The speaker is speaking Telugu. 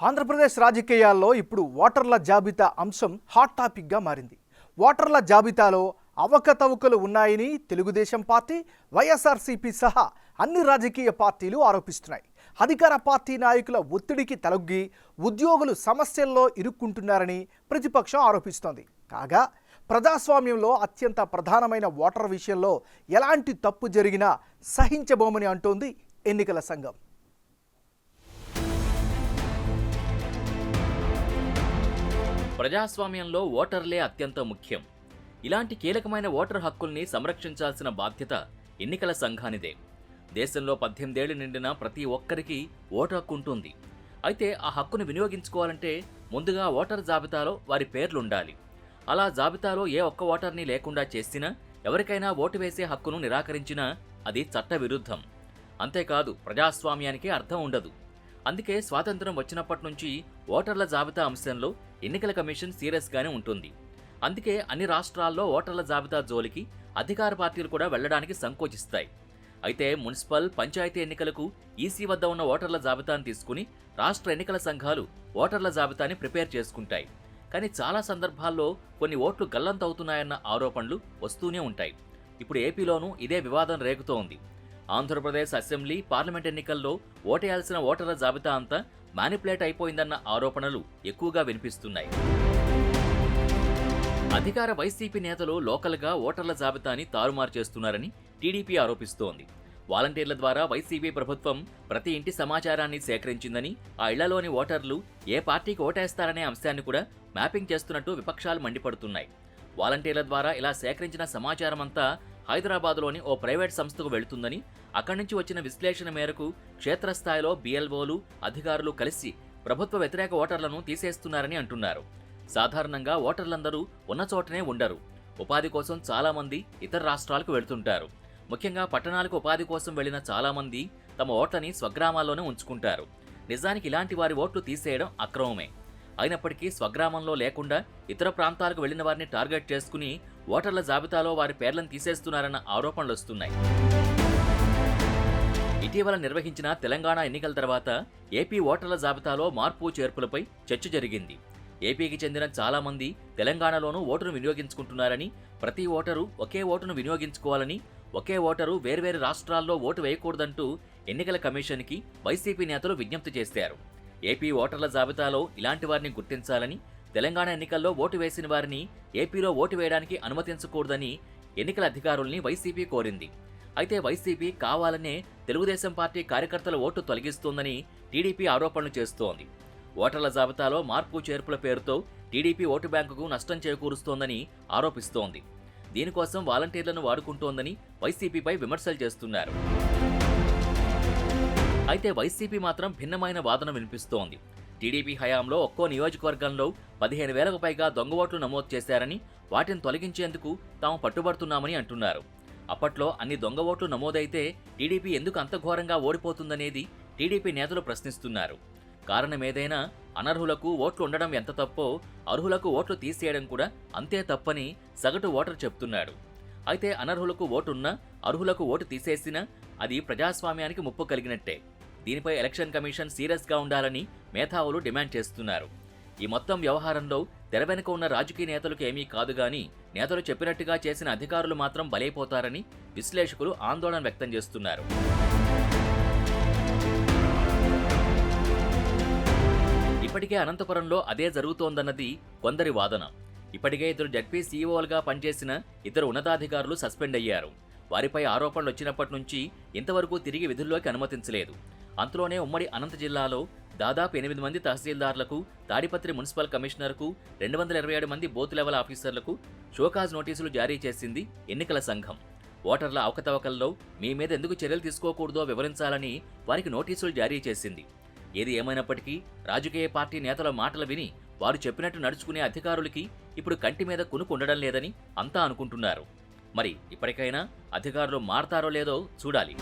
ఆంధ్రప్రదేశ్ రాజకీయాల్లో ఇప్పుడు ఓటర్ల జాబితా అంశం హాట్ టాపిక్గా మారింది. ఓటర్ల జాబితాలో అవకతవకలు ఉన్నాయని తెలుగుదేశం పార్టీ, వైఎస్ఆర్సీపీ సహా అన్ని రాజకీయ పార్టీలు ఆరోపిస్తున్నాయి. అధికార పార్టీ నాయకుల ఒత్తిడికి తలొగ్గి ఉద్యోగులు సమస్యల్లో ఇరుక్కుంటున్నారని ప్రతిపక్షం ఆరోపిస్తోంది. కాగా ప్రజాస్వామ్యంలో అత్యంత ప్రధానమైన ఓటర్ విషయంలో ఎలాంటి తప్పు జరిగినా సహించబోమని అంటోంది ఎన్నికల సంఘం. ప్రజాస్వామ్యంలో ఓటర్లే అత్యంత ముఖ్యం. ఇలాంటి కీలకమైన ఓటర్ హక్కుల్ని సంరక్షించాల్సిన బాధ్యత ఎన్నికల సంఘానిదే. దేశంలో 18 ఏళ్లు నిండిన ప్రతి ఒక్కరికి ఓటు హక్కు ఉంటుంది. అయితే ఆ హక్కును వినియోగించుకోవాలంటే ముందుగా ఓటర్ జాబితాలో వారి పేర్లుండాలి. అలా జాబితాలో ఏ ఒక్క ఓటర్ని లేకుండా చేసినా, ఎవరికైనా ఓటు వేసే హక్కును నిరాకరించినా అది చట్ట విరుద్ధం. అంతేకాదు ప్రజాస్వామ్యానికి అర్థం ఉండదు. అందుకే స్వాతంత్రం వచ్చినప్పటి నుంచి ఓటర్ల జాబితా అంశంలో ఎన్నికల కమిషన్ సీరియస్గానే ఉంటుంది. అందుకే అన్ని రాష్ట్రాల్లో ఓటర్ల జాబితా జోలికి అధికార పార్టీలు కూడా వెళ్లడానికి సంకోచిస్తాయి. అయితే మున్సిపల్, పంచాయతీ ఎన్నికలకు ఈసీ వద్ద ఉన్న ఓటర్ల జాబితాను తీసుకుని రాష్ట్ర ఎన్నికల సంఘాలు ఓటర్ల జాబితాని ప్రిపేర్ చేసుకుంటాయి. కానీ చాలా సందర్భాల్లో కొన్ని ఓట్లు గల్లంతవుతున్నాయన్న ఆరోపణలు వస్తూనే ఉంటాయి. ఇప్పుడు ఏపీలోనూ ఇదే వివాదం రేగుతోంది. ఆంధ్రప్రదేశ్ అసెంబ్లీ, పార్లమెంట్ ఎన్నికల్లో ఓటేయాల్సిన ఓటర్ల జాబితా అంతా మ్యానిపులేట్ అయిపోయిందన్న ఆరోపణలు ఎక్కువగా వినిపిస్తున్నాయి. అధికార వైసీపీ నేతలు లోకల్గా ఓటర్ల జాబితాని తారుమారు చేస్తున్నారని టీడీపీ ఆరోపిస్తోంది. వాలంటీర్ల ద్వారా వైసీపీ ప్రభుత్వం ప్రతి ఇంటి సమాచారాన్ని సేకరించిందని, ఆ ఇళ్లలోని ఓటర్లు ఏ పార్టీకి ఓటేస్తారనే అంశాన్ని కూడా మ్యాపింగ్ చేస్తున్నట్టు విపక్షాలు మండిపడుతున్నాయి. వాలంటీర్ల ద్వారా ఇలా సేకరించిన సమాచారమంతా హైదరాబాద్లోని ఓ ప్రైవేట్ సంస్థకు వెళుతుందని, అక్కడి నుంచి వచ్చిన విశ్లేషణ మేరకు క్షేత్రస్థాయిలో బీఎల్ఓలు, అధికారులు కలిసి ప్రభుత్వ వ్యతిరేక ఓటర్లను తీసేస్తున్నారని అంటున్నారు. సాధారణంగా ఓటర్లందరూ ఉన్న చోటనే ఉండరు. ఉపాధి కోసం చాలామంది ఇతర రాష్ట్రాలకు వెళుతుంటారు. ముఖ్యంగా పట్టణాలకు ఉపాధి కోసం వెళ్లిన చాలామంది తమ ఓట్లని స్వగ్రామాల్లోనే ఉంచుకుంటారు. నిజానికి ఇలాంటి వారి ఓట్లు తీసేయడం అక్రమమే. అయినప్పటికీ స్వగ్రామంలో లేకుండా ఇతర ప్రాంతాలకు వెళ్లిన వారిని టార్గెట్ చేసుకుని ఓటర్ల జాబితాలో వారి పేర్లను తీసేస్తున్నారన్న ఆరోపణలు వస్తున్నాయి. ఇటీవల నిర్వహించిన తెలంగాణ ఎన్నికల తర్వాత ఏపీ ఓటర్ల జాబితాలో మార్పు చేర్పులపై చర్చ జరిగింది. ఏపీకి చెందిన చాలా మంది తెలంగాణలోనూ ఓటును వినియోగించుకుంటున్నారని, ప్రతి ఓటరు ఒకే ఓటును వినియోగించుకోవాలని, ఒకే ఓటరు వేర్వేరు రాష్ట్రాల్లో ఓటు వేయకూడదంటూ ఎన్నికల కమిషన్కి వైసీపీ నేతలు విజ్ఞప్తి చేశారు. ఏపీ ఓటర్ల జాబితాలో ఇలాంటి వారిని గుర్తించాలని, తెలంగాణ ఎన్నికల్లో ఓటు వేసిన వారిని ఏపీలో ఓటు వేయడానికి అనుమతించకూడదని ఎన్నికల అధికారుల్ని వైసీపీ కోరింది. అయితే వైసీపీ కావాలనే తెలుగుదేశం పార్టీ కార్యకర్తల ఓటు తొలగిస్తోందని టీడీపీ ఆరోపణలు చేస్తోంది. ఓటర్ల జాబితాలో మార్పు చేర్పుల పేరుతో టీడీపీ ఓటు బ్యాంకుకు నష్టం చేకూరుస్తోందని ఆరోపిస్తోంది. దీనికోసం వాలంటీర్లను వాడుకుంటోందని వైసీపీపై విమర్శలు చేస్తున్నారు. అయితే వైసీపీ మాత్రం భిన్నమైన వాదన వినిపిస్తోంది. టీడీపీ హయాంలో ఒక్కో నియోజకవర్గంలో 15,000కు పైగా దొంగ ఓట్లు నమోదు చేశారని, వాటిని తొలగించేందుకు తాము పట్టుబడుతున్నామని అంటున్నారు. అప్పట్లో అన్ని దొంగ ఓట్లు నమోదైతే టీడీపీ ఎందుకు అంత ఘోరంగా ఓడిపోతుందనేది టీడీపీ నేతలు ప్రశ్నిస్తున్నారు. కారణమేదైనా అనర్హులకు ఓట్లు ఉండడం ఎంత తప్పో, అర్హులకు ఓట్లు తీసేయడం కూడా అంతే తప్పని సగటు ఓటర్ చెప్తున్నాడు. అయితే అనర్హులకు ఓటున్నా, అర్హులకు ఓటు తీసేసినా అది ప్రజాస్వామ్యానికి ముప్పు కలిగినట్టే. దీనిపై ఎలక్షన్ కమిషన్ సీరియస్గా ఉండాలని మేధావులు డిమాండ్ చేస్తున్నారు. ఈ మొత్తం వ్యవహారంలో తెర వెనుక ఉన్న రాజకీయ నేతలకు ఏమీ కాదు గాని, నేతలు చెప్పినట్టుగా చేసిన అధికారులు మాత్రం బలైపోతారని విశ్లేషకులు ఆందోళన వ్యక్తం చేస్తున్నారు. ఇప్పటికే అనంతపురంలో అదే జరుగుతోందన్నది కొందరి వాదన. ఇప్పటికే 2 జడ్పీ సీఈఓలుగా పనిచేసిన 2 ఉన్నతాధికారులు సస్పెండ్ అయ్యారు. వారిపై ఆరోపణలు వచ్చినప్పటి నుంచి ఇంతవరకు తిరిగి విధుల్లోకి అనుమతించలేదు. అంతలోనే ఉమ్మడి అనంత జిల్లాలో దాదాపు 8 మంది తహసీల్దార్లకు, తాడిపత్రి మున్సిపల్ కమిషనర్కు, 227 మంది బూత్ లెవెల్ ఆఫీసర్లకు షోకాజ్ నోటీసులు జారీ చేసింది ఎన్నికల సంఘం. ఓటర్ల అవకతవకల్లో మీ మీద ఎందుకు చర్యలు తీసుకోకూడదో వివరించాలని వారికి నోటీసులు జారీ చేసింది. ఏది ఏమైనప్పటికీ రాజకీయ పార్టీ నేతల మాటలు విని వారు చెప్పినట్టు నడుచుకునే అధికారులకి ఇప్పుడు కంటి మీద కునుకు ఉండడం లేదని అంతా అనుకుంటున్నారు. మరి ఇప్పటికైనా అధికారులు మారతారో లేదో చూడాలి.